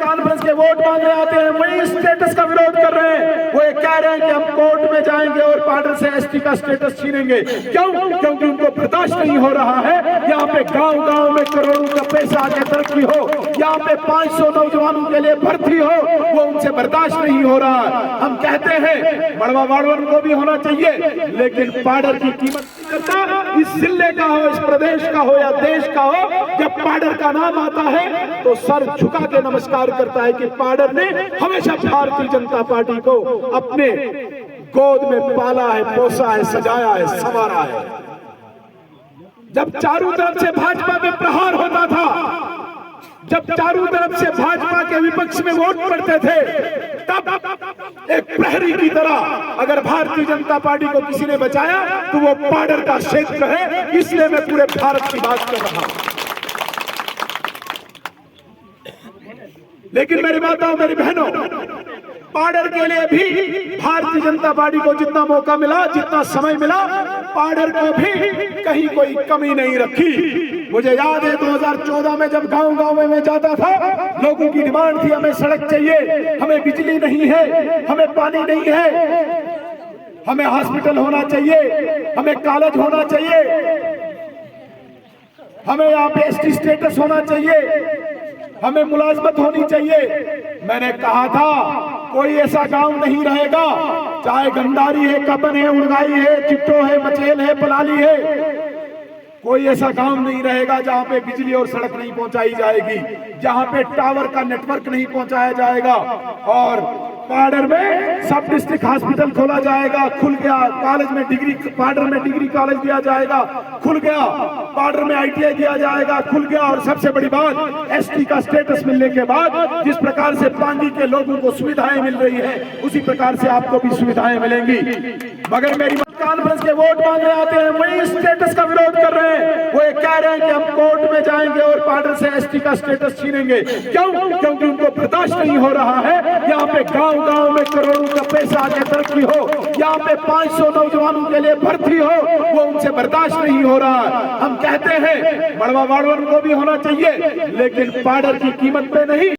Conference के vote मांगने आते हैं वही स्टेटस का विरोध कर रहे हैं। वो ये कह रहे हैं कि हम कोर्ट में जाएंगे और पार्डर से एसटी का स्टेटस छीनेंगे। क्यों? क्योंकि उनको बर्दाश्त नहीं हो रहा है यहाँ पे गांव-गांव में करोड़ों का पैसा आगे तरक्की हो, यहाँ पे 500 नौजवानों के लिए भर्ती हो, वो उनसे बर्दाश्त नहीं हो रहा। हम कहते हैं बड़वा वार्डन को भी होना चाहिए, लेकिन पार्डर की कीमत करता इस जिले का हो, इस प्रदेश का हो या देश का हो, जब पार्डर का नाम आता है तो सर झुका के नमस्कार करता है कि पार्डर ने हमेशा भारतीय जनता पार्टी को अपने गोद में पाला है, पोसा है, सजाया है, संवारा है। जब चारों तरफ से भाजपा में प्रहार होता था, जब चारों तरफ से भाजपा के विपक्ष में वोट पड़ते थे, तब एक प्रहरी की तरह अगर भारतीय जनता पार्टी को किसी ने बचाया तो वो पार्डर का क्षेत्र है। इसलिए मैं पूरे भारत की बात कर रहा हूं। लेकिन मेरी माताओं, मेरी बहनों, पार्डर के लिए भी भारतीय जनता पार्टी को जितना मौका मिला, जितना समय मिला, पार्डर को भी कहीं कोई कमी नहीं रखी। मुझे याद है 2014 में जब गांव-गांव में मैं जाता था, लोगों की डिमांड थी हमें सड़क चाहिए, हमें बिजली नहीं है, हमें पानी नहीं है, हमें हॉस्पिटल होना चाहिए, हमें कॉलेज होना चाहिए, हमें यहाँ पे एसटी स्टेटस होना चाहिए, हमें मुलाजमत होनी चाहिए। मैंने कहा था कोई ऐसा गांव नहीं रहेगा, चाहे गंडारी है, कपन है, उड़गाई है, चिट्टो है, मचेल है, पलाली है, कोई ऐसा गांव नहीं रहेगा जहां पे बिजली और सड़क नहीं पहुंचाई जाएगी, जहां पे टावर का नेटवर्क नहीं पहुंचाया जाएगा। और पार्डर में सब डिस्ट्रिक्ट हॉस्पिटल खोला जाएगा, खुल गया। कॉलेज में डिग्री, पार्डर में डिग्री कॉलेज दिया जाएगा, खुल गया। पार्डर में आईटीआई दिया जाएगा, खुल गया। और सबसे बड़ी बात, एसटी का स्टेटस मिलने के बाद जिस प्रकार से पांगी के लोगों को सुविधाएं मिल रही है, उसी प्रकार से आपको भी सुविधाएं मिलेंगी। मगर मेरी कॉन्फ्रेंस के वोट मांगने आते हैं वही स्टेटस का विरोध कर रहे हैं। वो ये कह रहे हैं कि हम कोर्ट में जाएंगे और पार्डर से एसटी का स्टेटस छीनेंगे। क्यों? क्योंकि उनको बर्दाश्त नहीं हो रहा है यहाँ पे गांव-गांव में करोड़ों का पैसा आगे तरक्की हो, यहाँ पे 500 नौजवानों के लिए भर्ती हो, वो उनसे बर्दाश्त नहीं हो रहा। हम कहते हैं बड़वा वार्डन को भी होना चाहिए, लेकिन पार्डर की कीमत पे नहीं।